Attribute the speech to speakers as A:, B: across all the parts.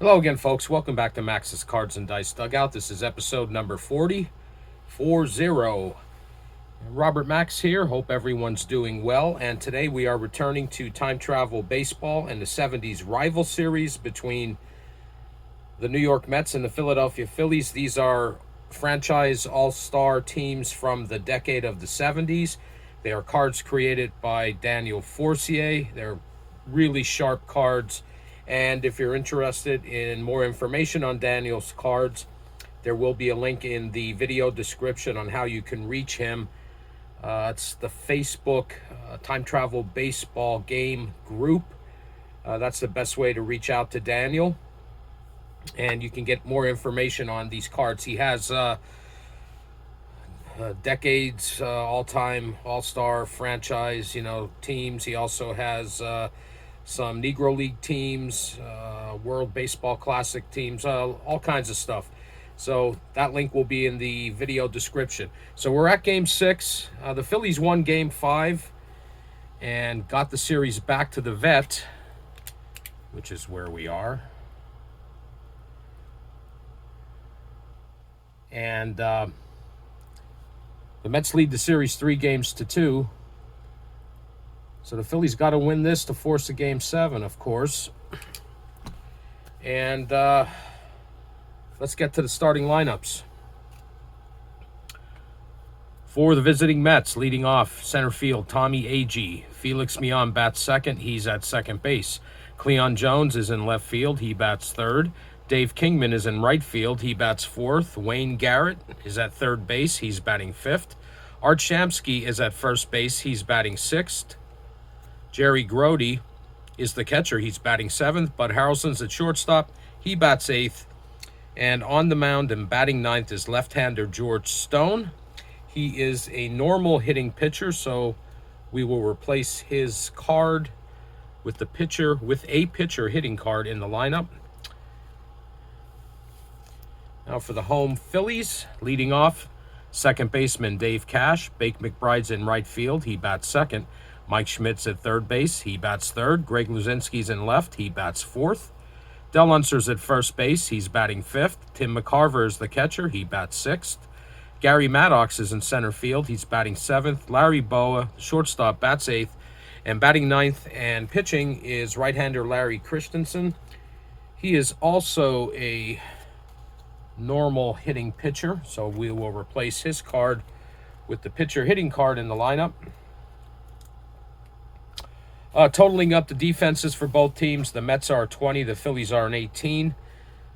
A: Hello again, folks. Welcome back to Max's Cards and Dice Dugout. This is episode number 40. Robert Max here. Hope everyone's doing well. And today we are returning to Time Travel Baseball and the 70s rival series between the New York Mets and the Philadelphia Phillies. These are franchise all-star teams from the decade of the 70s. They are cards created by Daniel Forcier. They're really sharp cards. And if you're interested in more information on Daniel's cards, there will be a link in the video description on how you can reach him. It's the Facebook Time Travel Baseball Game group. That's the best way to reach out to Daniel. And you can get more information on these cards. He has decades, all-time, all-star franchise, teams. He also has some Negro League teams, World Baseball Classic teams, all kinds of stuff. So that link will be in the video description. So we're at Game 6. The Phillies won Game 5 and got the series back to the vet, which is where we are. And the Mets lead the series 3-2. So the Phillies got to win this to force a Game 7, of course. And let's get to the starting lineups. For the visiting Mets, leading off center field, Tommy Agee. Felix Millan bats second. He's at second base. Cleon Jones is in left field. He bats third. Dave Kingman is in right field. He bats fourth. Wayne Garrett is at third base. He's batting fifth. Art Shamsky is at first base. He's batting sixth. Jerry Grody is the catcher. He's batting seventh. Bud Harrelson's at shortstop. He bats eighth. And on the mound and batting ninth is left-hander George Stone. He is a normal hitting pitcher, so we will replace his card with a pitcher hitting card in the lineup. Now for the home Phillies, leading off, second baseman Dave Cash. Bake McBride's in right field. He bats second. Mike Schmidt's at third base. He bats third. Greg Luzinski's in left. He bats fourth. Del Unser's at first base. He's batting fifth. Tim McCarver is the catcher. He bats sixth. Gary Maddox is in center field. He's batting seventh. Larry Boa, shortstop, bats eighth. And batting ninth and pitching is right-hander Larry Christensen. He is also a normal hitting pitcher, so we will replace his card with the pitcher hitting card in the lineup. Totaling up the defenses for both teams, the Mets are 20, the Phillies are an 18.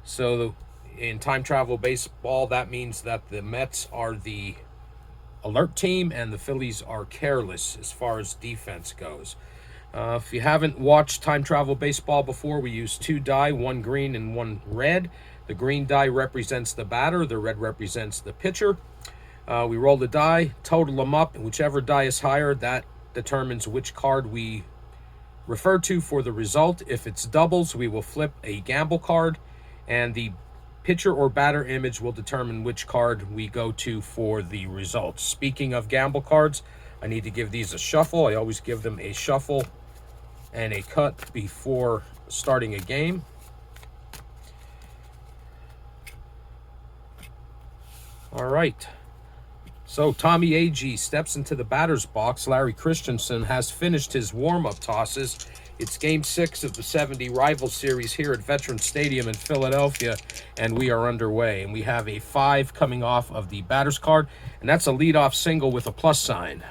A: So in time travel baseball, that means that the Mets are the alert team and the Phillies are careless as far as defense goes. If you haven't watched time travel baseball before, we use two die, one green and one red. The green die represents the batter, the red represents the pitcher. We roll the die, total them up, and whichever die is higher, that determines which card we refer to for the result. If it's doubles, we will flip a gamble card, and the pitcher or batter image will determine which card we go to for the result. Speaking of gamble cards, I need to give these a shuffle. I always give them a shuffle and a cut before starting a game. All right. So Tommy Agee steps into the batter's box. Larry Christensen has finished his warm-up tosses. It's Game 6 of the 70 rival series here at Veterans Stadium in Philadelphia, and we are underway. And we have a 5 coming off of the batter's card, and that's a leadoff single with a plus sign.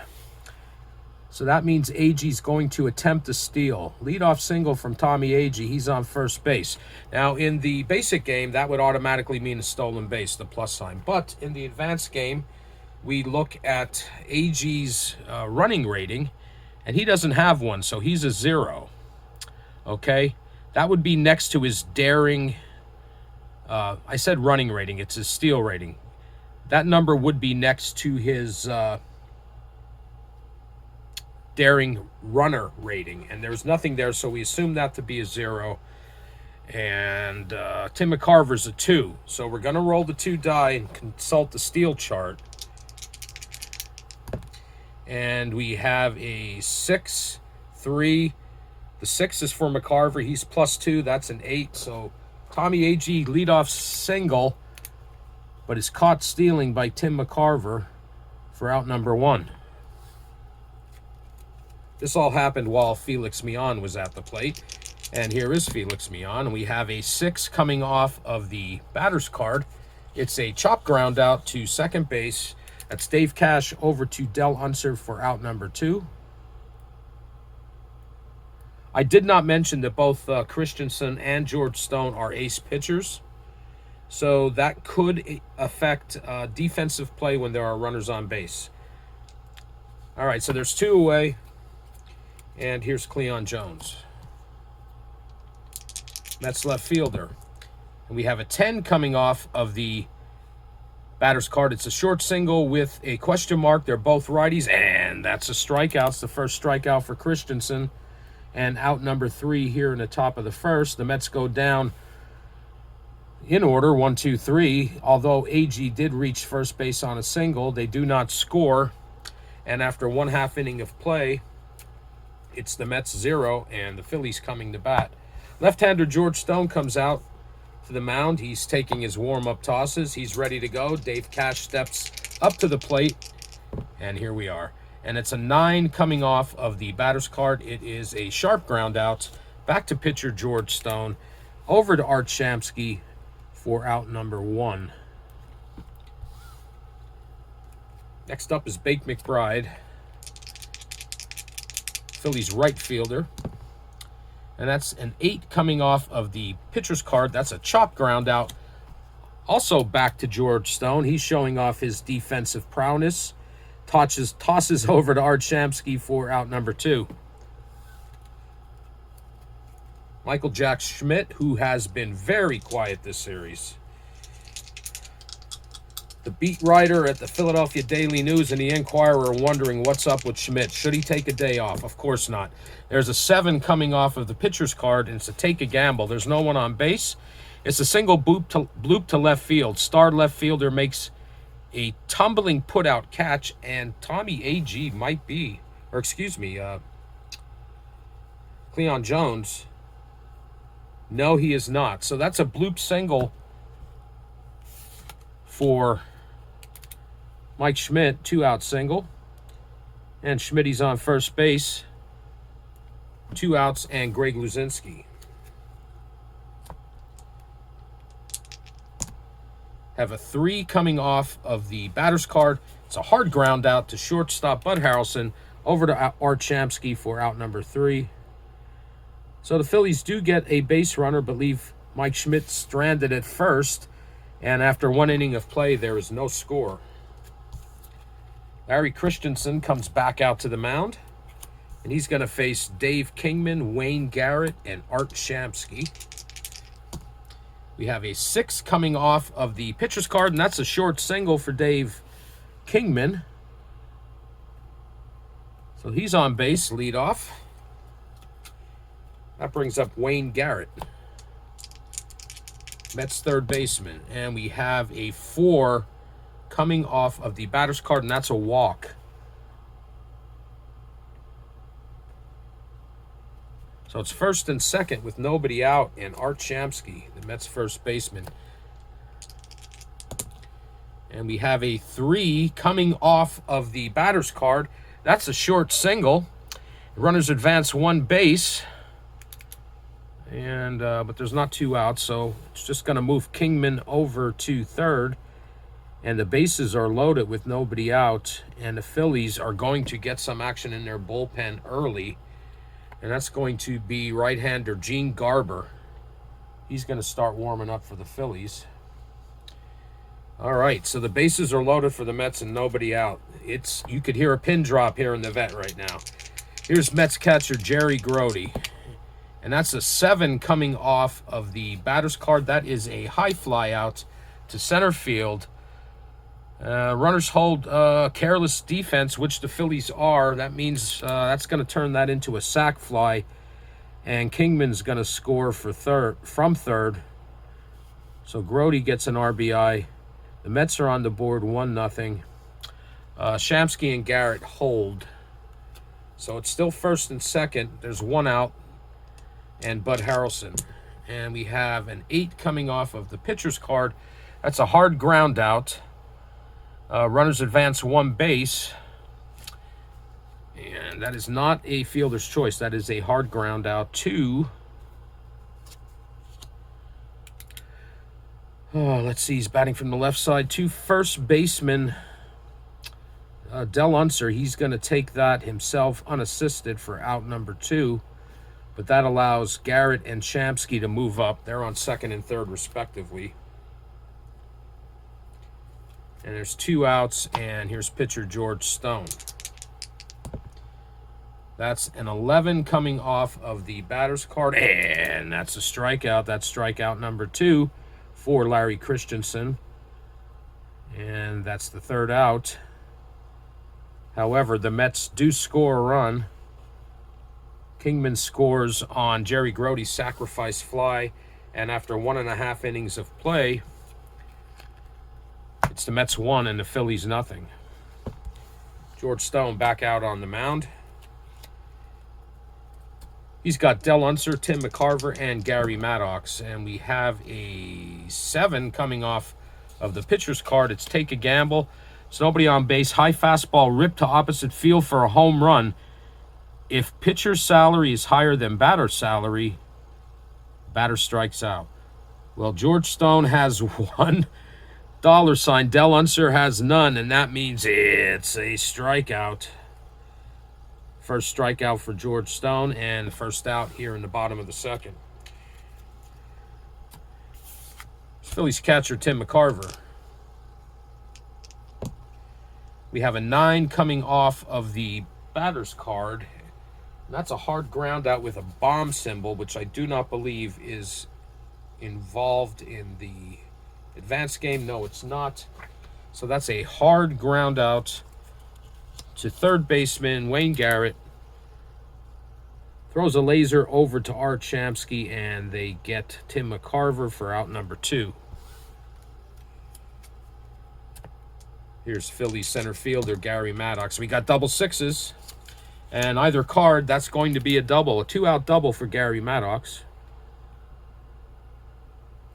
A: So that means Agee's going to attempt a steal. Leadoff single from Tommy Agee. He's on first base. Now, in the basic game, that would automatically mean a stolen base, the plus sign. But in the advanced game, we look at Agee's running rating, and he doesn't have one, so he's a 0. Okay? That would be next to his daring. I said running rating. It's his steal rating. That number would be next to his daring runner rating, and there's nothing there, so we assume that to be a 0. And Tim McCarver's a 2. So we're going to roll the 2 die and consult the steal chart. And we have a 6, 3. The 6 is for McCarver. He's +2. That's an 8. So Tommy Agee leadoff single, but is caught stealing by Tim McCarver for out number 1. This all happened while Felix Millan was at the plate. And here is Felix Millan. And we have a 6 coming off of the batter's card. It's a chop ground out to second base. That's Dave Cash over to Del Unser for out number 2. I did not mention that both Christensen and George Stone are ace pitchers. So that could affect defensive play when there are runners on base. All right, so there's 2 away. And here's Cleon Jones. Mets left fielder. And we have a 10 coming off of the batter's card. It's a short single with a question mark. They're both righties, and that's a strikeout. It's the first strikeout for Christensen. And out number 3 here in the top of the first. The Mets go down in order, 1, 2, 3. Although Agee did reach first base on a single, they do not score. And after 1/2 inning of play, it's the Mets 0 and the Phillies coming to bat. Left-hander George Stone comes out to the mound. He's taking his warm-up tosses. He's ready to go. Dave Cash steps up to the plate, and here we are. And it's a 9 coming off of the batter's card. It is a sharp ground out. Back to pitcher George Stone. Over to Art Shamsky for out number 1. Next up is Bake McBride, Phillies right fielder. And that's an 8 coming off of the pitcher's card. That's a chop ground out. Also back to George Stone. He's showing off his defensive prowess. Tosses over to Art Shamsky for out number 2. Michael Jack Schmidt, who has been very quiet this series. The beat writer at the Philadelphia Daily News and the Inquirer are wondering what's up with Schmidt. Should he take a day off? Of course not. There's a 7 coming off of the pitcher's card, and it's a take a gamble. There's no one on base. It's a single bloop to left field. Star left fielder makes a tumbling put-out catch, and Tommy Agee might be, or excuse me, Cleon Jones. No, he is not. So that's a bloop single for Mike Schmidt, 2-out single. And Schmidt's on first base. 2 outs, and Greg Luzinski. Have a 3 coming off of the batter's card. It's a hard ground out to shortstop Bud Harrelson. Over to Art Shamsky for out number 3. So the Phillies do get a base runner, but leave Mike Schmidt stranded at first. And after 1 inning of play, there is no score. Larry Christensen comes back out to the mound. And he's going to face Dave Kingman, Wayne Garrett, and Art Shamsky. We have a 6 coming off of the pitcher's card, and that's a short single for Dave Kingman. So he's on base, leadoff. That brings up Wayne Garrett, Mets third baseman. And we have a 4 coming off of the batter's card, and that's a walk. So it's first and second with nobody out, and Art Shamsky, the Mets first baseman. And we have a 3 coming off of the batter's card. That's a short single. Runners advance 1 base. And but there's not 2 outs, so it's just going to move Kingman over to third. And the bases are loaded with nobody out. And the Phillies are going to get some action in their bullpen early. And that's going to be right-hander Gene Garber. He's going to start warming up for the Phillies. All right, so the bases are loaded for the Mets and nobody out. You could hear a pin drop here in the vet right now. Here's Mets catcher Jerry Grody. And that's a 7 coming off of the batter's card. That is a high fly out to center field. Runners hold careless defense, which the Phillies are. That means that's going to turn that into a sac fly. And Kingman's going to score from third. So Grody gets an RBI. The Mets are on the board 1-0. Shamsky and Garrett hold. So it's still first and second. There's 1 out. And Bud Harrelson. And we have an 8 coming off of the pitcher's card. That's a hard ground out. Runners advance 1 base. And that is not a fielder's choice. That is a hard ground out to... let's see, he's batting from the left side to first baseman Del Unser. He's going to take that himself unassisted for out number 2. But that allows Garrett and Shamsky to move up. They're on second and third, respectively. And there's 2 outs, and here's pitcher George Stone. That's an 11 coming off of the batter's card, and that's a strikeout. That's strikeout number 2 for Larry Christensen. And that's the 3rd out. However, the Mets do score a run. Kingman scores on Jerry Grote's sacrifice fly, and after 1.5 innings of play, it's the Mets 1 and the Phillies nothing. George Stone back out on the mound. He's got Del Unser, Tim McCarver, and Gary Maddox, and we have a 7 coming off of the pitcher's card. It's take a gamble. It's nobody on base. High fastball ripped to opposite field for a home run. If pitcher's salary is higher than batter's salary, batter strikes out. Well, George Stone has $1. Del Unser has none, and that means it's a strikeout. First strikeout for George Stone, and the first out here in the bottom of the second. Phillies catcher Tim McCarver. We have a 9 coming off of the batter's card. That's a hard ground out with a bomb symbol, which I do not believe is involved in the advanced game. No, it's not. So that's a hard ground out to third baseman Wayne Garrett. Throws a laser over to Art Shamsky, and they get Tim McCarver for out number 2. Here's Phillies center fielder Gary Maddox. We got double 6s. And either card, that's going to be a double, a 2-out double for Gary Maddox.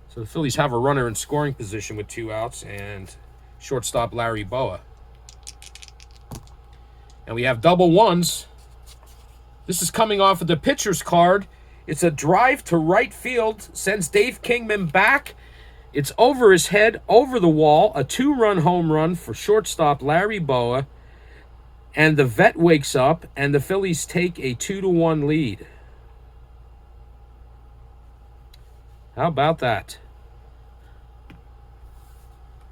A: So the Phillies have a runner in scoring position with 2 outs, and shortstop Larry Boa. And we have double 1s. This is coming off of the pitcher's card. It's a drive to right field, sends Dave Kingman back. It's over his head, over the wall, a 2-run home run for shortstop Larry Boa. And the vet wakes up, and the Phillies take a 2-1 lead. How about that?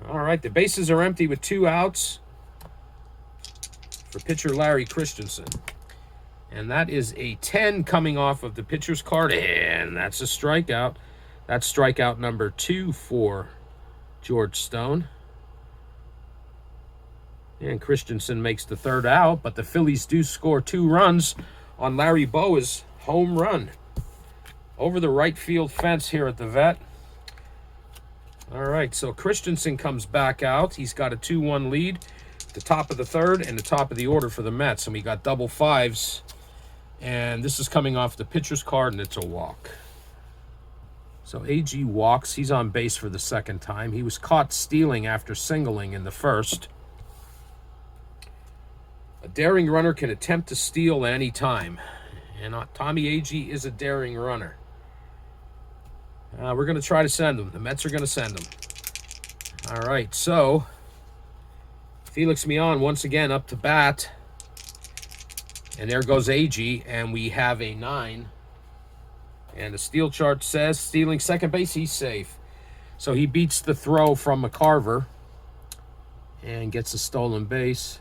A: All right, the bases are empty with 2 outs for pitcher Larry Christensen. And that is a 10 coming off of the pitcher's card, and that's a strikeout. That's strikeout number 2 for George Stone. And Christensen makes the 3rd out, but the Phillies do score 2 runs on Larry Boa's home run over the right field fence here at the vet. All right, so Christensen comes back out. He's got a 2-1 lead, the top of the 3rd and the top of the order for the Mets. And we got double 5s. And this is coming off the pitcher's card, and it's a walk. So AG walks. He's on base for the 2nd time. He was caught stealing after singling in the 1st. A daring runner can attempt to steal at any time. And Tommy Agee is a daring runner. We're going to try to send him. The Mets are going to send him. All right, so Felix Millan once again up to bat. And there goes Agee, and we have a 9. And the steal chart says stealing second base, he's safe. So he beats the throw from McCarver and gets a stolen base.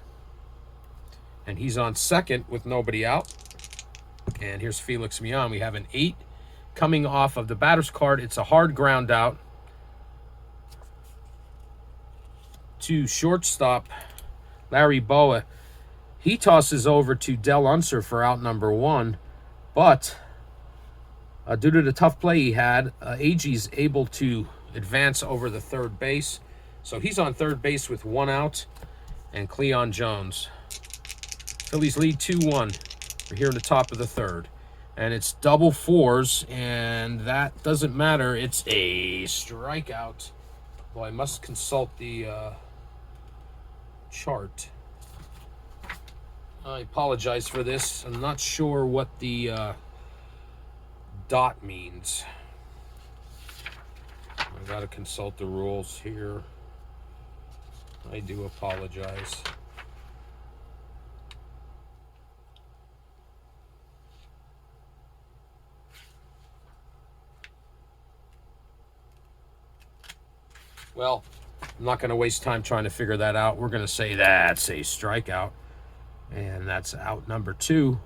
A: And he's on second with nobody out. And here's Felix Millan. We have an 8 coming off of the batter's card. It's a hard ground out to shortstop Larry Boa. He tosses over to Del Unser for out number 1. But due to the tough play he had, Agee's able to advance over the 3rd base. So he's on 3rd base with 1 out. And Cleon Jones. Phillies lead 2-1. We're here in the top of the 3rd. And it's double fours, and that doesn't matter. It's a strikeout. Well, I must consult the chart. I apologize for this. I'm not sure what the dot means. I gotta consult the rules here. I do apologize. Well, I'm not going to waste time trying to figure that out. We're going to say that's a strikeout. And that's out number 2.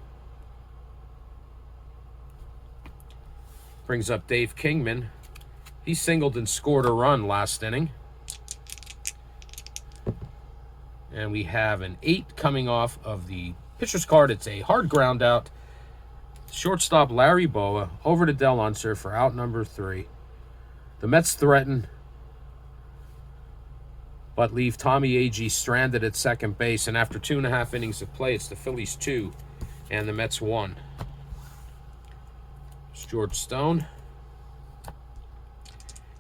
A: Brings up Dave Kingman. He singled and scored a run last inning. And we have an 8 coming off of the pitcher's card. It's a hard ground out. Shortstop Larry Boa over to Del Unser for out number 3. The Mets threaten, but leave Tommy Agee stranded at second base. And after 2.5 innings of play, it's the Phillies 2 and the Mets 1. It's George Stone.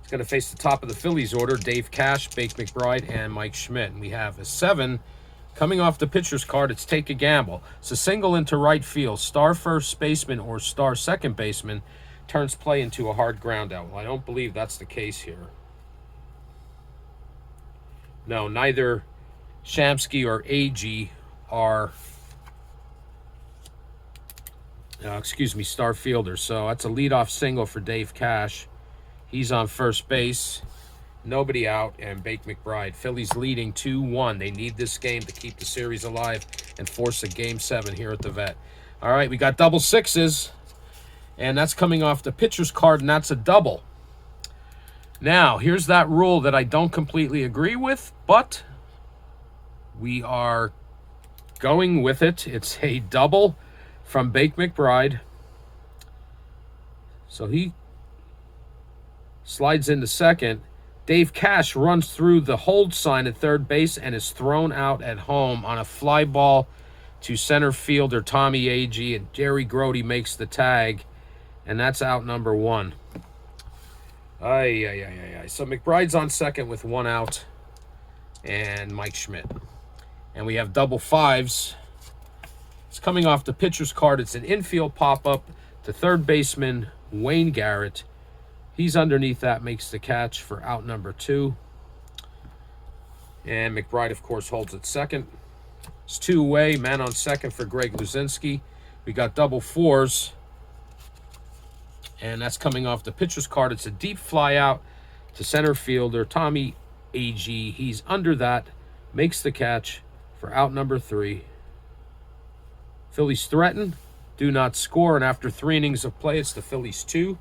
A: He's going to face the top of the Phillies order: Dave Cash, Bake McBride, and Mike Schmidt. And we have a 7 coming off the pitcher's card. It's Take a Gamble. It's a single into right field. Star first baseman or star second baseman turns play into a hard ground out. Well, I don't believe that's the case here. No, neither Shamsky or Agee are, star fielders. So that's a leadoff single for Dave Cash. He's on first base. Nobody out, and Bake McBride. Phillies leading 2-1. They need this game to keep the series alive and force a Game 7 here at the Vet. All right, we got double sixes, and that's coming off the pitcher's card, and that's a double. Now, here's that rule that I don't completely agree with, but we are going with it. It's a double from Bake McBride. So he slides into second. Dave Cash runs through the hold sign at third base and is thrown out at home on a fly ball to center fielder Tommy Agee, and Jerry Grody makes the tag, and that's out number 1. So McBride's on second with 1 out, and Mike Schmidt. And we have double 5s. It's coming off the pitcher's card. It's an infield pop-up to third baseman Wayne Garrett. He's underneath that, makes the catch for out number 2. And McBride, of course, holds at second. It's 2-away, man on second for Greg Luzinski. We got double 4s. And that's coming off the pitcher's card. It's a deep fly out to center fielder Tommy Agee. He's under that, makes the catch for out number 3. Phillies threaten, do not score, and after 3 innings of play, it's the Phillies 2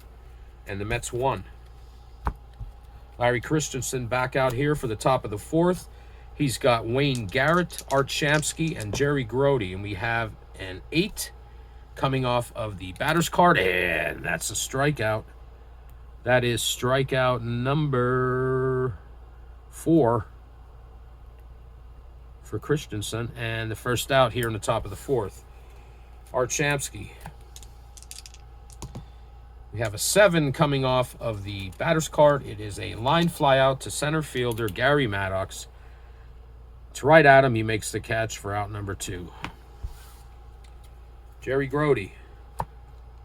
A: and the Mets 1. Larry Christensen back out here for the top of the 4th. He's got Wayne Garrett, Art Shamsky, and Jerry Grody, and we have an 8 coming off of the batter's card, and that's a strikeout. That is strikeout number 4 for Christensen, and the first out here in the top of the 4th. Art Shamsky. We have a 7 coming off of the batter's card. It is a line fly out to center fielder Gary Maddox. It's right at him. He makes the catch for out number 2. Jerry Grody.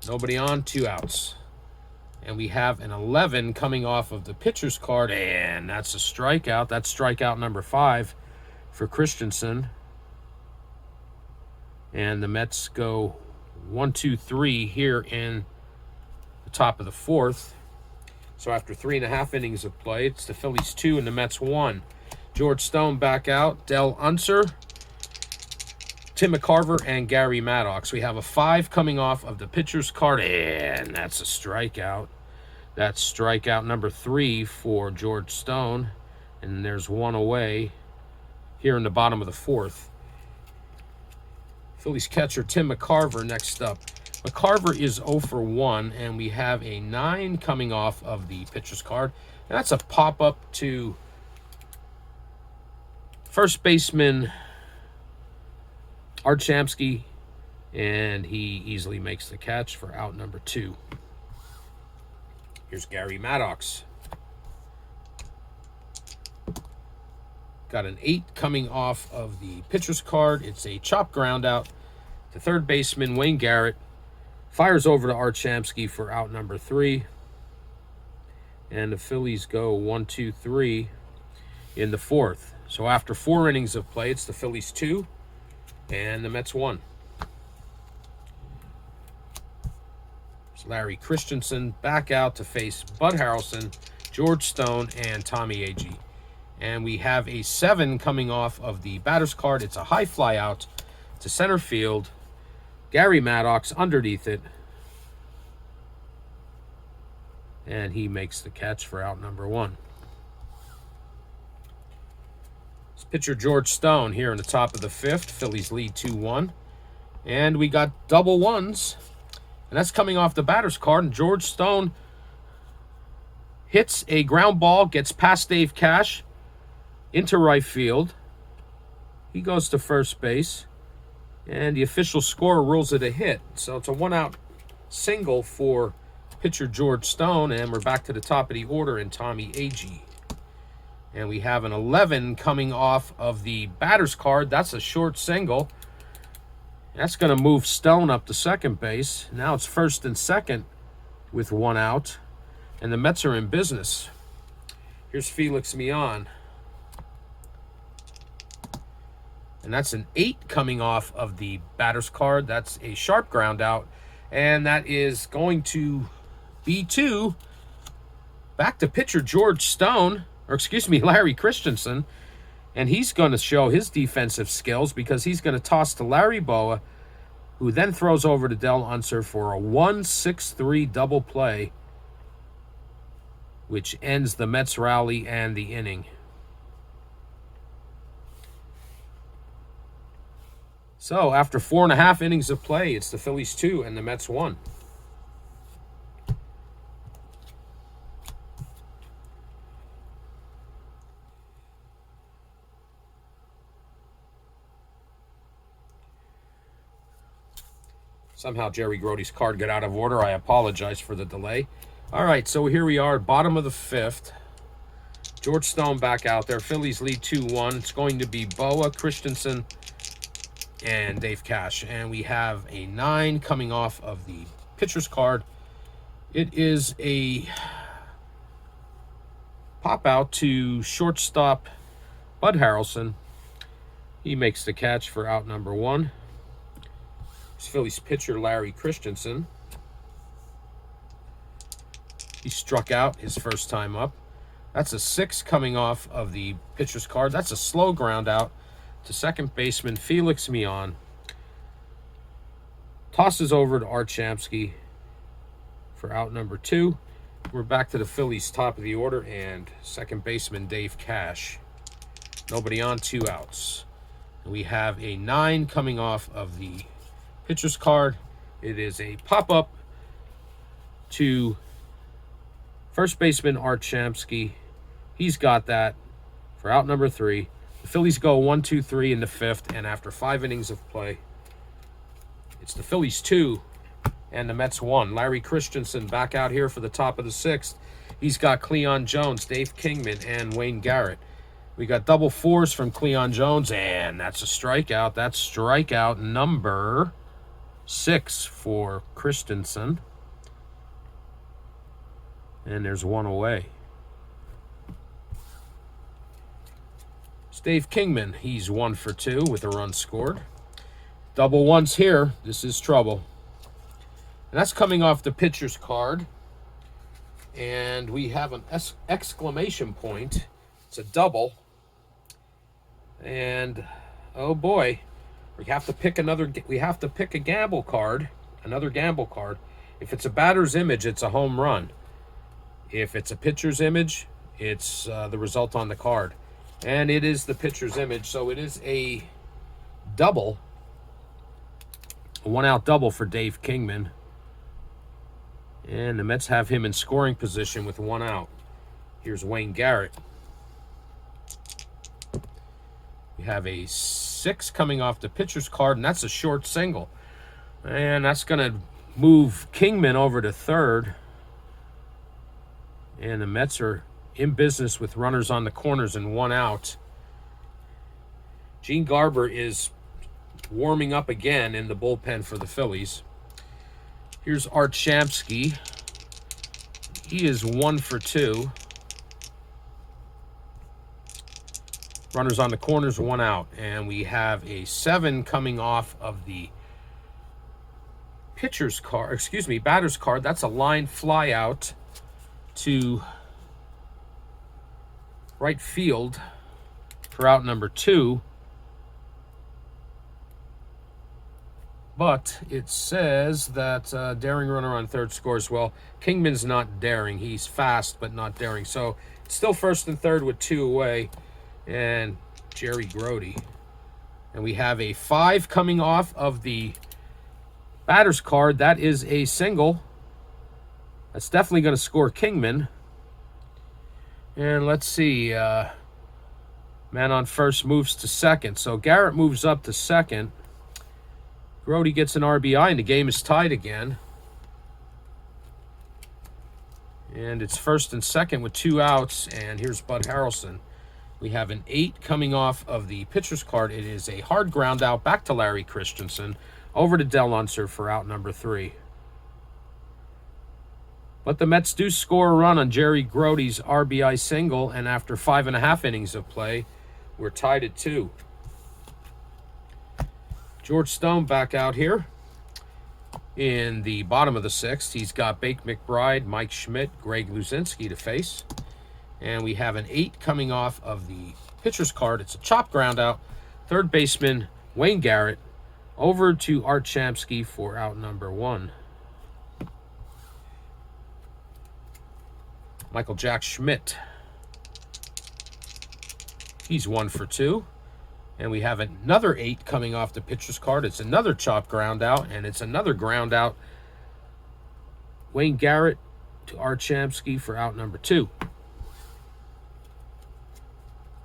A: Nobody on, 2 outs. And we have an 11 coming off of the pitcher's card, and that's a strikeout. That's strikeout number 5 for Christensen. And the Mets go 1-2-3 here in the top of the 4th. So after 3.5 innings of play, it's the Phillies 2 and the Mets 1. George Stone back out. Del Unser, Tim McCarver, and Gary Maddox. We have a 5 coming off of the pitcher's card, and that's a strikeout. That's strikeout number 3 for George Stone. And there's 1 away here in the bottom of the 4th. Phillies catcher Tim McCarver next up. McCarver is 0 for 1, and we have a 9 coming off of the pitcher's card. And that's a pop-up to first baseman Art Shamsky and he easily makes the catch for out number 2. Here's Gary Maddox. Got an 8 coming off of the pitcher's card. It's a chop ground out to third baseman Wayne Garrett. Fires over to Art Shamsky for out number 3. And the Phillies go 1, 2, 3 in the 4th. So after 4 innings of play, it's the Phillies 2 and the Mets 1. It's Larry Christensen back out to face Bud Harrelson, George Stone, and Tommy Agee. And we have a 7 coming off of the batter's card. It's a high fly out to center field. Gary Maddox underneath it. And he makes the catch for out number 1. It's pitcher George Stone here in the top of the 5th. Phillies lead 2-1. And we got double ones. And that's coming off the batter's card. And George Stone hits a ground ball, gets past Dave Cash into right field. He goes to first base. And the official scorer rules it a hit. So it's a 1-out single for pitcher George Stone. And we're back to the top of the order in Tommy Agee. And we have an 11 coming off of the batter's card. That's a short single. That's going to move Stone up to second base. Now it's first and second with 1 out. And the Mets are in business. Here's Felix Millan. And that's an 8 coming off of the batter's card. That's a sharp ground out. And that is going to be 2. Back to pitcher George Stone. Or excuse me, Larry Christensen. And he's going to show his defensive skills because he's going to toss to Larry Boa, who then throws over to Del Unser for a 1-6-3 double play, which ends the Mets rally and the inning. So after 4.5 innings of play, it's the Phillies 2 and the Mets 1. Somehow Jerry Grote's card got out of order. I apologize for the delay. All right, so here we are, bottom of the 5th. George Stone back out there. Phillies lead 2-1. It's going to be Boa, Christensen, and Dave Cash. And we have a 9 coming off of the pitcher's card. It is a pop out to shortstop Bud Harrelson. He makes the catch for out number 1. It's Phillies pitcher Larry Christensen. He struck out his first time up. That's a 6 coming off of the pitcher's card. That's a slow ground out to second baseman Felix Millan. Tosses over to Art Shamsky for out number 2. We're back to the Phillies top of the order and second baseman Dave Cash. Nobody on, 2 outs. And we have a 9 coming off of the pitcher's card. It is a pop-up to first baseman Art Shamsky. He's got that for out number 3. The Phillies go 1, 2, 3 in the 5th, and after 5 innings of play, it's the Phillies 2 and the Mets 1. Larry Christensen back out here for the top of the 6th. He's got Cleon Jones, Dave Kingman, and Wayne Garrett. We got double 4s from Cleon Jones, and that's a strikeout. That's strikeout number 6 for Christensen. And there's 1 away. It's Dave Kingman. He's 1 for 2 with a run scored. Double 1s here. This is trouble. And that's coming off the pitcher's card. And we have an exclamation point. It's a double. And oh boy. We have to pick a gamble card, another gamble card. If it's a batter's image, it's a home run. If it's a pitcher's image, it's the result on the card. And it is the pitcher's image, so it is a double. A 1-out double for Dave Kingman. And the Mets have him in scoring position with 1 out. Here's Wayne Garrett. We have a 6 coming off the pitcher's card, and that's a short single. And that's going to move Kingman over to third. And the Mets are in business with runners on the corners and one out. Gene Garber is warming up again in the bullpen for the Phillies. Here's Art Shamsky. He is 1 for 2. Runners on the corners, one out. And we have a 7 coming off of the batter's card. That's a line fly out to right field for out number 2. But it says that daring runner on third scores. Well, Kingman's not daring. He's fast, but not daring. So it's still first and third with 2 away. And Jerry Grody. And we have a 5 coming off of the batter's card. That is a single. That's definitely going to score Kingman. And let's see. Man on first moves to second. So Garrett moves up to second. Grody gets an RBI, and the game is tied again. And it's first and second with 2 outs. And here's Bud Harrelson. We have an 8 coming off of the pitcher's card. It is a hard ground out back to Larry Christensen. Over to Del Unser for out number 3. But the Mets do score a run on Jerry Grody's RBI single. And after 5.5 innings of play, we're tied at 2. George Stone back out here in the bottom of the 6th. He's got Bake McBride, Mike Schmidt, Greg Luzinski to face. And we have an 8 coming off of the pitcher's card. It's a chop ground out. Third baseman Wayne Garrett over to Art Shamsky for out number 1. Michael Jack Schmidt. He's 1 for 2. And we have another 8 coming off the pitcher's card. It's another chop ground out, and it's another ground out. Wayne Garrett to Art Shamsky for out number 2.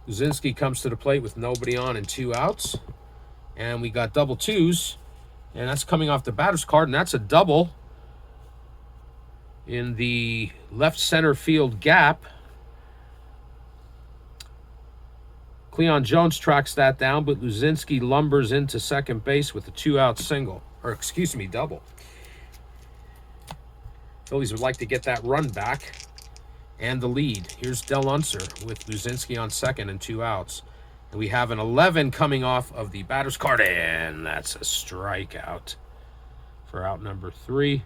A: Luzinski comes to the plate with nobody on and 2 outs. And we got double 2s, and that's coming off the batter's card, and that's a double in the left center field gap. Cleon Jones tracks that down, but Luzinski lumbers into second base with a 2-out double. Phillies would like to get that run back and the lead. Here's Del Unser with Luzinski on second and 2 outs. And we have an 11 coming off of the batter's card, and that's a strikeout for out number 3.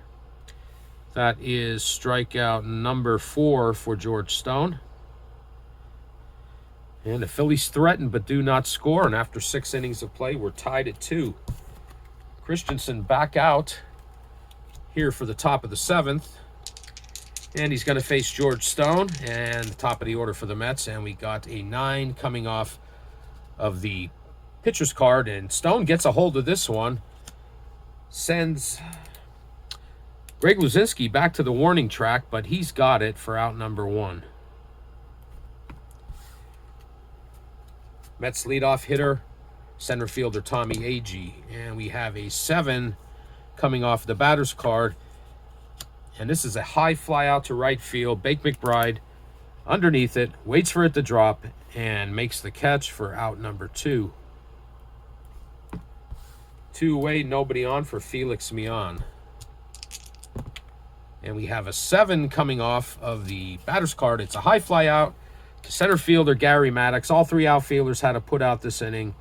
A: That is strikeout number 4 for George Stone. And the Phillies threaten but do not score. And after 6 innings of play, we're tied at 2. Christensen back out here for the top of the 7th. And he's going to face George Stone. And the top of the order for the Mets. And we got a 9 coming off of the pitcher's card. And Stone gets a hold of this one. Sends Greg Luzinski back to the warning track. But he's got it for out number 1. Mets leadoff hitter, center fielder Tommy Agee. And we have a 7 coming off the batter's card. And this is a high fly out to right field. Bake McBride underneath it, waits for it to drop, and makes the catch for out number 2. 2 away, nobody on for Felix Millan. And we have a 7 coming off of the batter's card. It's a high fly out to center fielder Gary Maddox. All 3 outfielders had to put out this inning.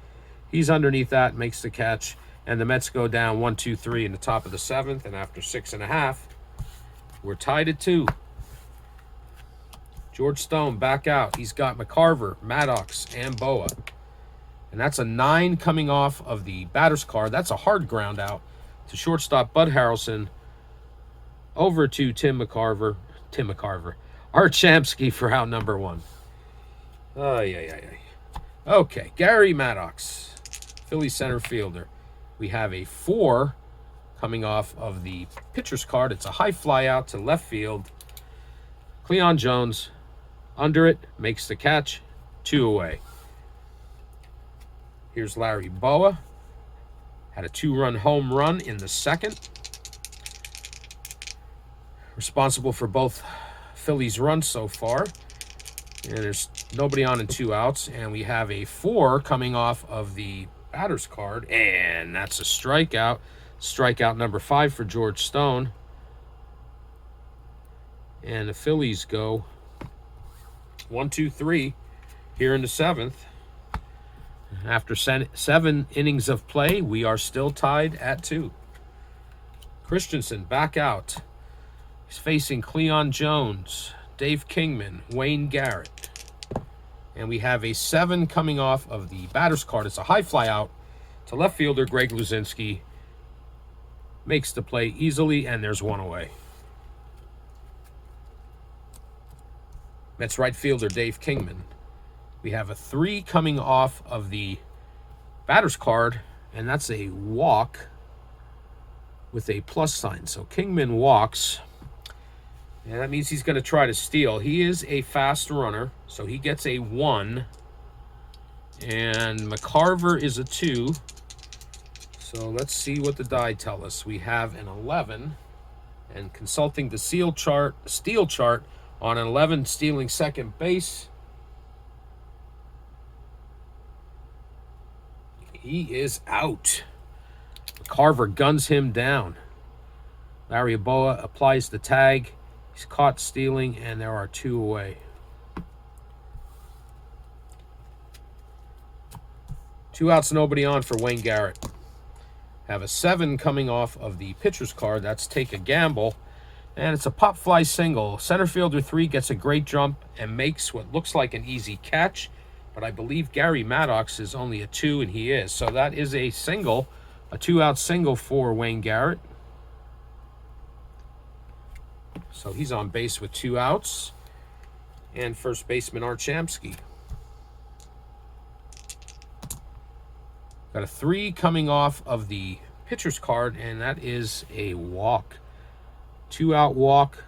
A: He's underneath that, makes the catch, and the Mets go down 1-2-3 in the top of the 7th. And after 6.5, we're tied at 2. George Stone back out. He's got McCarver, Maddox, and Boa. And that's a 9 coming off of the batter's card. That's a hard ground out to shortstop Bud Harrelson. Over to Tim McCarver. Art Shamsky for out number 1. Okay, Gary Maddox, Philly center fielder. We have a 4 coming off of the pitcher's card. It's a high fly out to left field. Cleon Jones under it, makes the catch, 2 away. Here's Larry Boa. Had a 2-run home run in the second. Responsible for both Phillies' runs so far. And there's nobody on and 2 outs. And we have a 4 coming off of the batter's card. And that's a strikeout. Strikeout number 5 for George Stone. And the Phillies go 1, 2, 3 here in the 7th. After 7 innings of play, we are still tied at 2. Christensen back out. He's facing Cleon Jones, Dave Kingman, Wayne Garrett. And we have a 7 coming off of the batter's card. It's a high fly out to left fielder Greg Luzinski. Makes the play easily, and there's 1 away. Mets right fielder Dave Kingman. We have a 3 coming off of the batter's card, and that's a walk with a plus sign. So Kingman walks, and that means he's going to try to steal. He is a fast runner, so he gets a 1. And McCarver is a 2. So let's see what the die tell us. We have an 11, and consulting the steel chart on an 11 stealing second base. He is out. Carver guns him down. Larry Aboa applies the tag. He's caught stealing, and there are 2 away. 2 outs, nobody on for Wayne Garrett. Have a 7 coming off of the pitcher's card. That's Take a Gamble. And it's a pop fly single. Center fielder 3 gets a great jump and makes what looks like an easy catch. But I believe Gary Maddox is only a 2, and he is. So that is a single, a 2-out single for Wayne Garrett. So he's on base with 2 outs. And first baseman Art Shamsky. Got a 3 coming off of the pitcher's card, and that is a walk. 2-out walk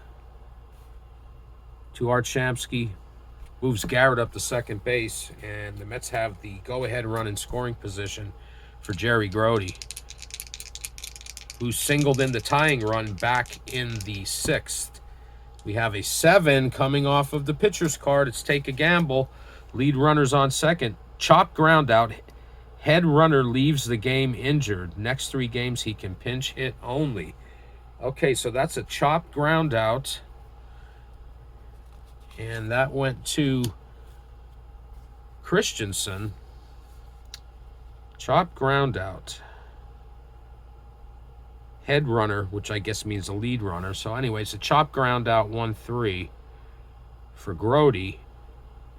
A: to Art Shamsky. Moves Garrett up to second base, and the Mets have the go-ahead run in scoring position for Jerry Grody, who singled in the tying run back in the 6th. We have a 7 coming off of the pitcher's card. It's Take a Gamble. Lead runners on second. Chop ground out. Head runner leaves the game injured. Next 3 games he can pinch hit only. Okay, so that's a chopped ground out. And that went to Christensen. Chopped ground out. Head runner, which I guess means a lead runner. So anyway, it's a chopped ground out 1-3 for Grody.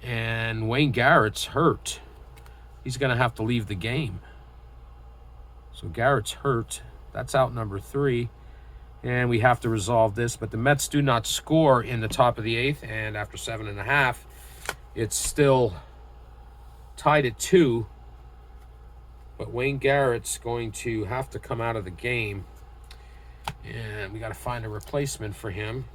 A: And Wayne Garrett's hurt. He's going to have to leave the game. So Garrett's hurt. That's out number 3. And we have to resolve this. But the Mets do not score in the top of the 8th. And after 7.5, it's still tied at 2. But Wayne Garrett's going to have to come out of the game. And we got to find a replacement for him.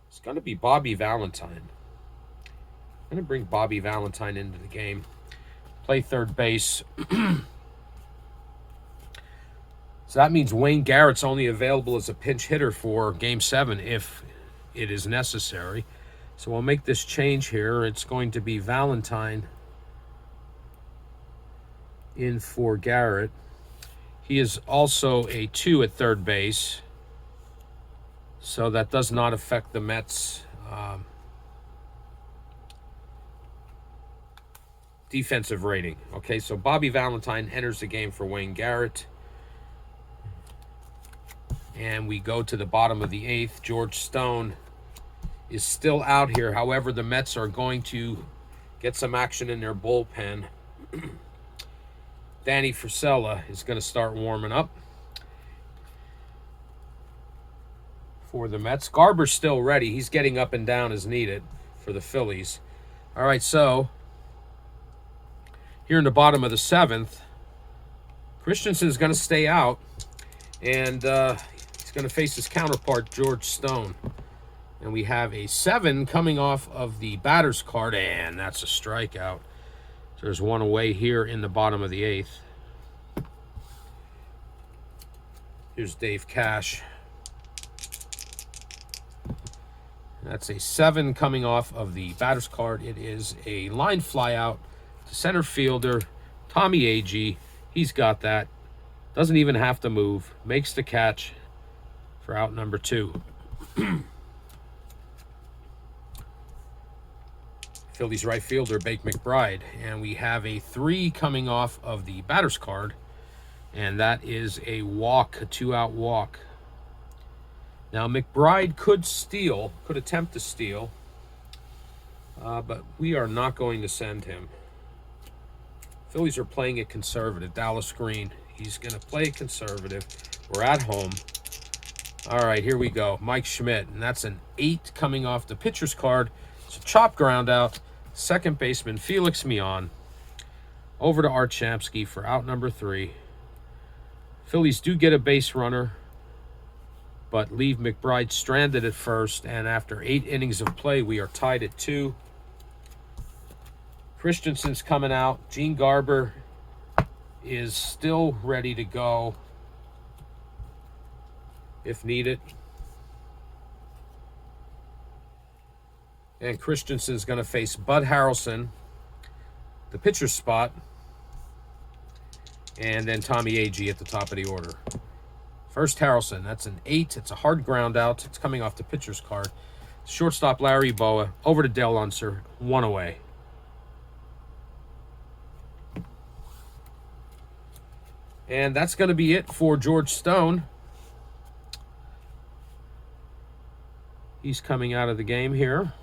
A: It's going to be Bobby Valentine. I'm going to bring Bobby Valentine into the game. Play third base. So that means Wayne Garrett's only available as a pinch hitter for Game 7 if it is necessary. So we'll make this change here. It's going to be Valentine in for Garrett. He is also a 2 at third base. So that does not affect the Mets' defensive rating. Okay, so Bobby Valentine enters the game for Wayne Garrett. And we go to the bottom of the 8th. George Stone is still out here. However, the Mets are going to get some action in their bullpen. Danny Frisella is going to start warming up for the Mets. Garber's still ready. He's getting up and down as needed for the Phillies. All right, so here in the bottom of the 7th, Christensen is going to stay out, and he's going to face his counterpart, George Stone. And we have a 7 coming off of the batter's card, and that's a strikeout. So there's one away here in the bottom of the 8th. Here's Dave Cash. That's a 7 coming off of the batter's card. It is a line fly out to center fielder Tommy Agee. He's got that. Doesn't even have to move. Makes the catch for out number 2. Phillies right fielder Bake McBride. And we have a 3 coming off of the batter's card. And that is a walk, a 2-out walk. Now, McBride could attempt to steal, but we are not going to send him. Phillies are playing it conservative. Dallas Green, he's going to play it conservative. We're at home. All right, here we go. Mike Schmidt, and that's an 8 coming off the pitcher's card. It's a chop ground out. Second baseman Felix Mion. Over to Art Shamsky for out number 3. Phillies do get a base runner, but leave McBride stranded at first, and after 8 innings of play, we are tied at 2. Christensen's coming out. Gene Garber is still ready to go if needed. And Christensen's going to face Bud Harrelson, the pitcher's spot, and then Tommy Agee at the top of the order. First, Harrelson. That's an 8. It's a hard ground out. It's coming off the pitcher's card. Shortstop Larry Boa. Over to Dale Unser. 1 away. And that's going to be it for George Stone. He's coming out of the game here.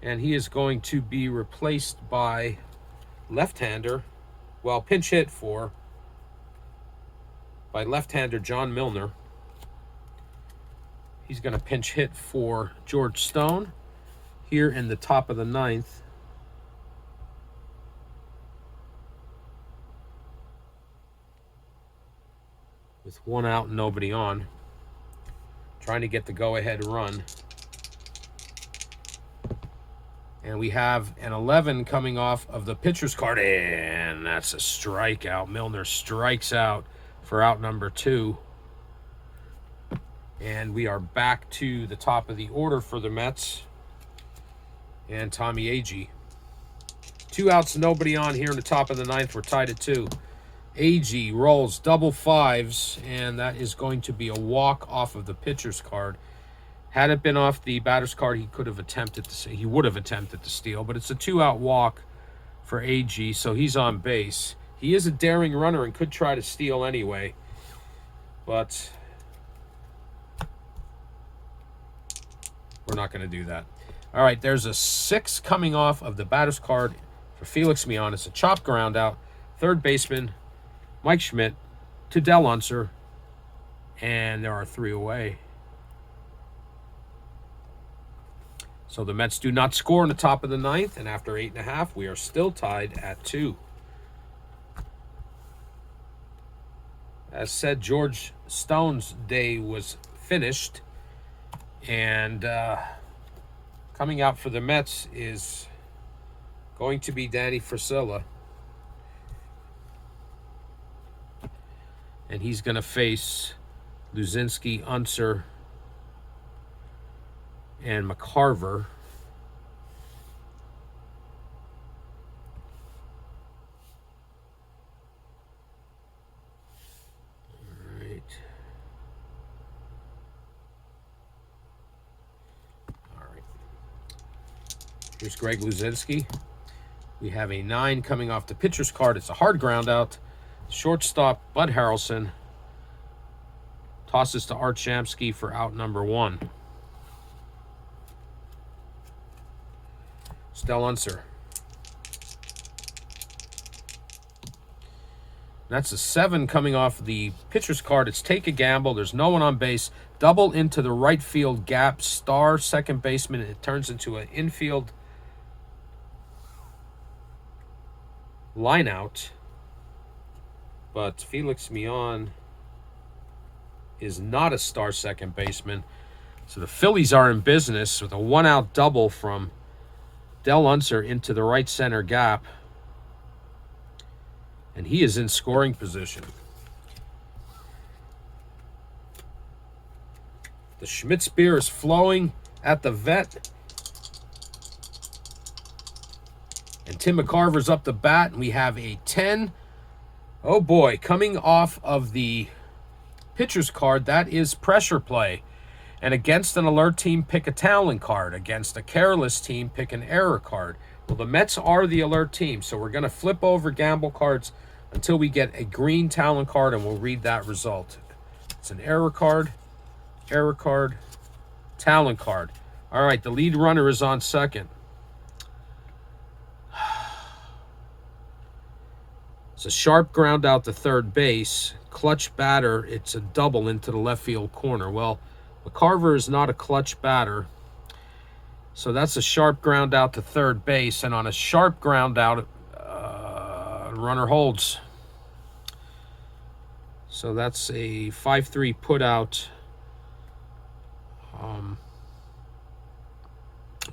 A: And he is going to be replaced by left-hander. Well, pinch hit by left-hander John Milner. He's going to pinch hit for George Stone here in the top of the 9th. With 1 out and nobody on. Trying to get the go-ahead run. And we have an 11 coming off of the pitcher's card, and that's a strikeout. Milner strikes out for out number 2. And we are back to the top of the order for the Mets and Tommy Agee. 2 outs, nobody on here in the top of the 9th. We're tied at 2. Agee rolls double 5s, and that is going to be a walk off of the pitcher's card. Had it been off the batter's card, he would have attempted to steal, but it's a 2-out walk for Agee, so he's on base. He is a daring runner and could try to steal anyway, but we're not going to do that. All right, there's a 6 coming off of the batter's card for Felix Mion. It's a chop ground out. Third baseman Mike Schmidt to Dell Unser, and there are 3 away. So the Mets do not score in the top of the 9th, and after 8.5, we are still tied at 2. As said, George Stone's day was finished, and coming out for the Mets is going to be Danny Frisella. And he's going to face Luzinski, Unser, and McCarver. All right. All right. Here's Greg Luzinski. We have a 9 coming off the pitcher's card. It's a hard ground out. Shortstop Bud Harrelson tosses to Art Shamsky for out number 1. Dell Unser. That's a 7 coming off the pitcher's card. It's take a gamble. There's no one on base. Double into the right field gap. Star second baseman. It turns into an infield line out. but Felix Millan is not a star second baseman. So the Phillies are in business with a one-out double from Del Unser into the right center gap. And he is in scoring position. The Schmitz beer is flowing at the vet. And Tim McCarver's up the bat, and we have a 10. Oh boy, coming off of the pitcher's card, that is pressure play. And against an alert team, pick a talent card. Against a careless team, pick an error card. Well, the Mets are the alert team, so we're going to flip over gamble cards until we get a green talent card, and we'll read that result. It's an error card, talent card. All right, the lead runner is on second. It's a sharp ground out to third base. Clutch batter, it's a double into the left field corner. Well, McCarver is not a clutch batter. So that's a sharp ground out to third base. And on a sharp ground out, runner holds. So that's a 5-3 put out.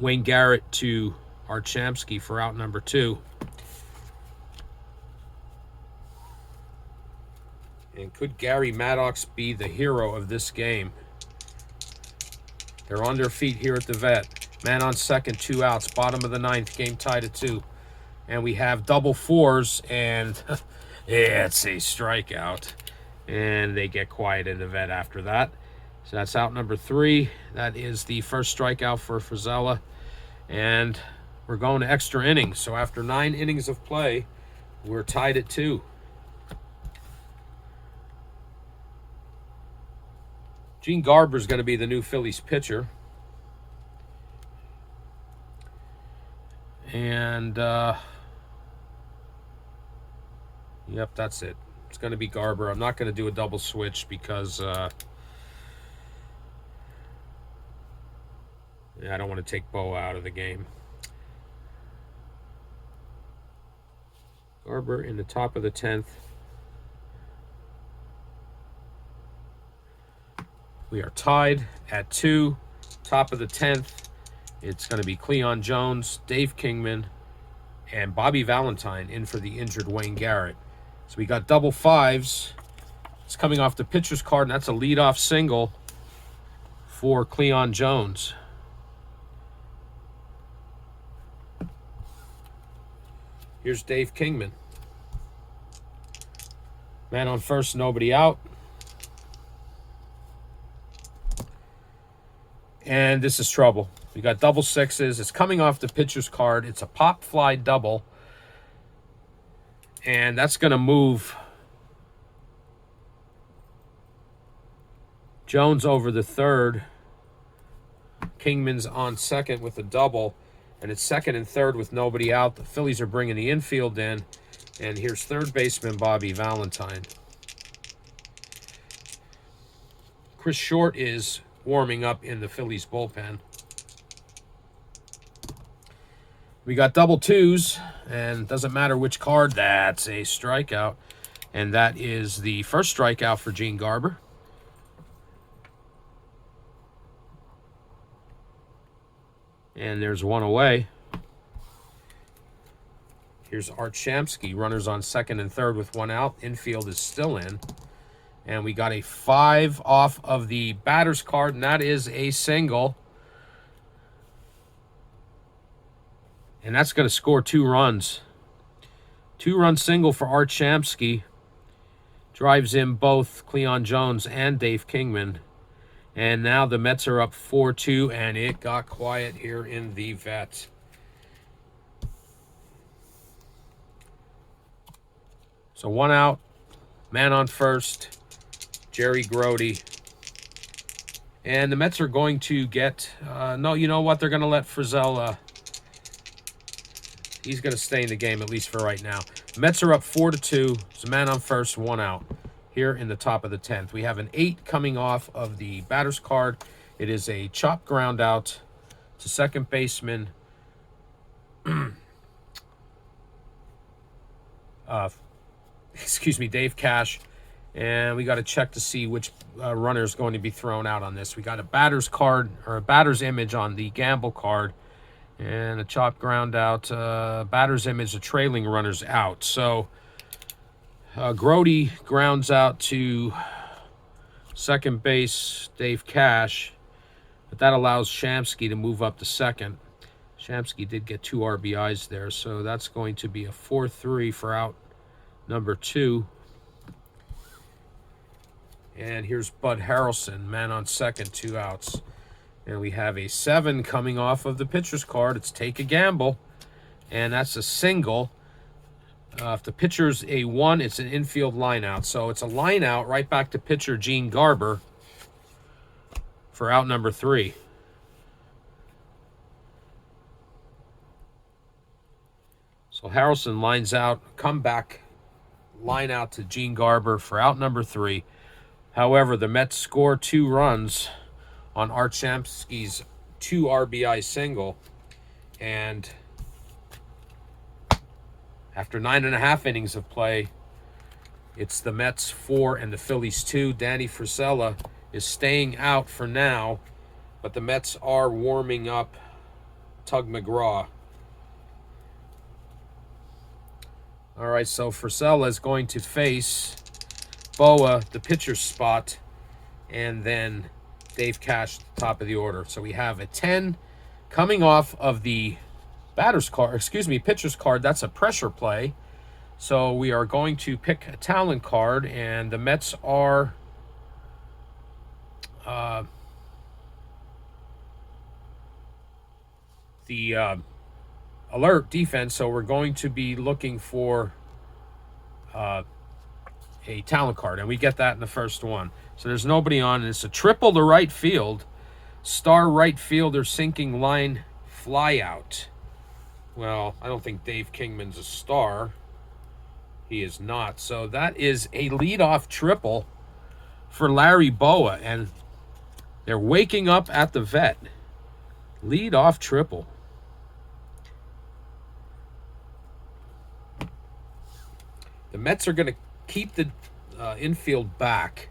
A: Wayne Garrett to Art Shamsky for out number 2. And could Gary Maddox be the hero of this game? They're on their feet here at the vet. Man on second, 2 outs. Bottom of the 9th, game tied at 2. And we have double fours, and it's a strikeout. And they get quiet in the vet after that. So that's out number 3. That is the first strikeout for Frizella. And we're going to extra innings. So after 9 innings of play, we're tied at 2. Gene Garber is going to be the new Phillies pitcher. And, yep, that's it. It's going to be Garber. I'm not going to do a double switch because I don't want to take Bo out of the game. Garber in the top of the 10th. We are tied at 2, top of the 10th. It's going to be Cleon Jones, Dave Kingman, and Bobby Valentine in for the injured Wayne Garrett. So we got double 5s. It's coming off the pitcher's card, and that's a leadoff single for Cleon Jones. Here's Dave Kingman. Man on first, nobody out. And this is trouble. We got double 6s. It's coming off the pitcher's card. It's a pop fly double. And that's going to move Jones over the third. Kingman's on second with a double. And it's second and third with nobody out. The Phillies are bringing the infield in. And here's third baseman Bobby Valentine. Chris Short is warming up in the Phillies bullpen. We got double 2s, and doesn't matter which card, that's a strikeout. And that is the first strikeout for Gene Garber. And there's one away. Here's Art Shamsky. Runners on second and third with 1 out. Infield is still in. And we got a 5 off of the batter's card, and that is a single. And that's going to score 2 runs. 2-run single for Art Shamsky. Drives in both Cleon Jones and Dave Kingman. And now the Mets are up 4-2, and it got quiet here in the vet. So 1 out. Man on first. Jerry Grody. And the Mets are going to get... no, you know what? They're going to let Frizella... he's going to stay in the game, at least for right now. Mets are up 4-2. It's a man on first, 1 out. Here in the top of the 10th. We have an 8 coming off of the batter's card. It is a chop ground out to second baseman. excuse me, Dave Cash. And we got to check to see which runner is going to be thrown out on this. We got a batter's card, or a batter's image on the gamble card, and a chop ground out, batter's image, the trailing runner's out. So Grody grounds out to second base, Dave Cash, but that allows Shamsky to move up to second. Shamsky did get 2 RBIs there, so that's going to be a 4-3 for out number 2. And here's Bud Harrelson, man on second, 2 outs. And we have a 7 coming off of the pitcher's card. It's take a gamble, and that's a single. If the pitcher's a 1, it's an infield line out. So it's a line out right back to pitcher Gene Garber for out number 3. So Harrelson lines out, comeback line out to Gene Garber for out number 3. However, the Mets score 2 runs on Art Shamsky's 2 RBI single. And after 9.5 innings of play, it's the Mets 4 and the Phillies 2. Danny Frisella is staying out for now, but the Mets are warming up Tug McGraw. All right, so Frisella is going to face Boa, the pitcher's spot, and then Dave Cash, top of the order. So we have a 10 coming off of the pitcher's card. That's a pressure play. So we are going to pick a talent card, and the Mets are the alert defense. So we're going to be looking for a talent card, and we get that in the first one. So there's nobody on, and it's a triple to right field. Star right fielder sinking line fly out. Well, I don't think Dave Kingman's a star. He is not. So that is a leadoff triple for Larry Boa, and they're waking up at the vet. Leadoff triple. The Mets are going to keep the infield back.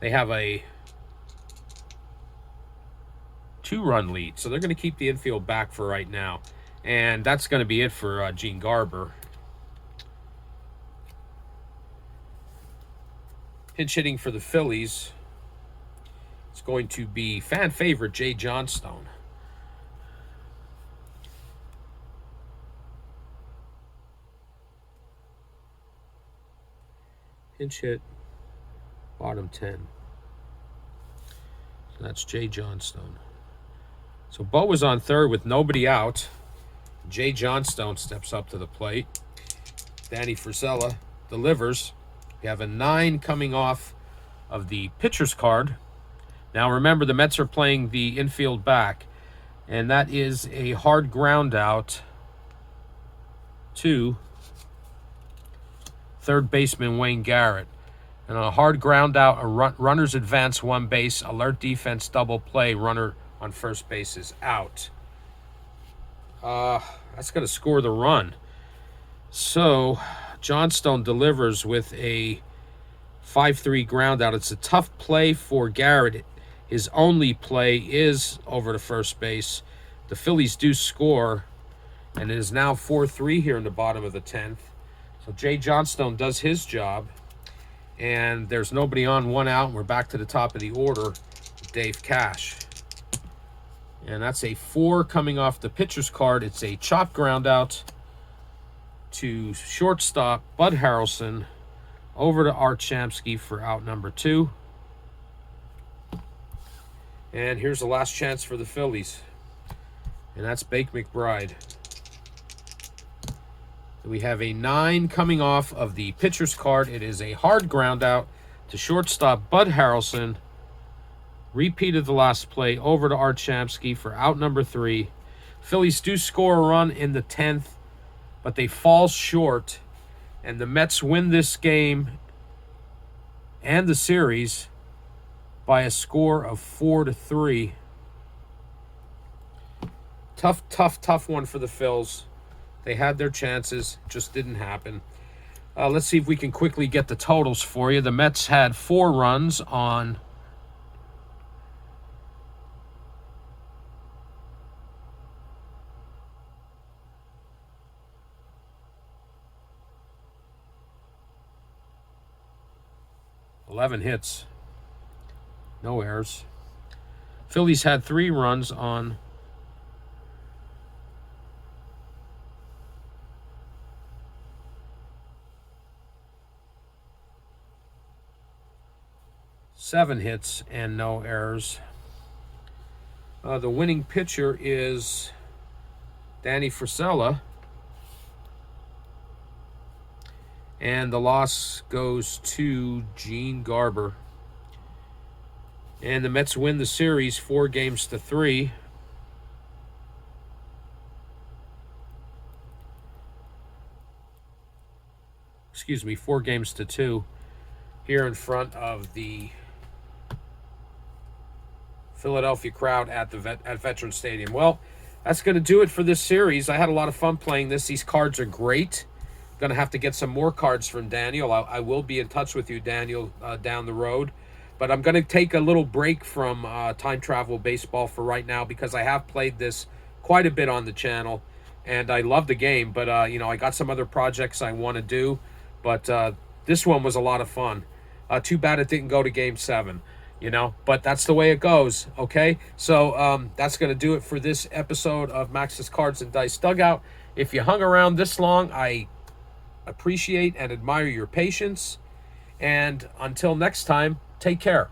A: They have a 2-run lead, so they're going to keep the infield back for right now. And that's going to be it for Gene Garber. Pinch hitting for the Phillies, it's going to be fan favorite Jay Johnstone. Pinch hit, bottom 10. So that's Jay Johnstone. So Bo was on third with nobody out. Jay Johnstone steps up to the plate. Danny Frisella delivers. We have a 9 coming off of the pitcher's card. Now remember, the Mets are playing the infield back, and that is a hard ground out to third baseman Wayne Garrett. And on a hard ground out, runners advance 1 base, alert defense double play, runner on first base is out. That's going to score the run. So Johnstone delivers with a 5-3 ground out. It's a tough play for Garrett. His only play is over to first base. The Phillies do score, and it is now 4-3 here in the bottom of the 10th. So Jay Johnstone does his job, and there's nobody on, 1 out, and we're back to the top of the order, Dave Cash. And that's a 4 coming off the pitcher's card. It's a chop ground out to shortstop Bud Harrelson, over to Art Shamsky for out number 2. And here's the last chance for the Phillies, and that's Bake McBride. We have a 9 coming off of the pitcher's card. It is a hard ground out to shortstop Bud Harrelson. Repeat of the last play over to Art Shamsky for out number 3. Phillies do score a run in the 10th, but they fall short, and the Mets win this game and the series by a score of 4-3. Tough one for the Phils. They had their chances, just didn't happen. Let's see if we can quickly get the totals for you. The Mets had 4 runs on ...11 hits. No errors. Phillies had 3 runs on ...7 hits and no errors. The winning pitcher is Danny Frisella. And the loss goes to Gene Garber. And the Mets win the series 4-3. Excuse me, 4-2 here in front of the Philadelphia crowd at Veterans Stadium. Well, that's going to do it for this series. I had a lot of fun playing this. These cards are great. Going to have to get some more cards from Daniel. I will be in touch with you, Daniel, down the road. But I'm going to take a little break from Time Travel Baseball for right now because I have played this quite a bit on the channel. And I love the game. But, I got some other projects I want to do. But this one was a lot of fun. Too bad it didn't go to Game 7. But that's the way it goes, okay? So that's going to do it for this episode of Max's Cards and Dice Dugout. If you hung around this long, I appreciate and admire your patience. And until next time, take care.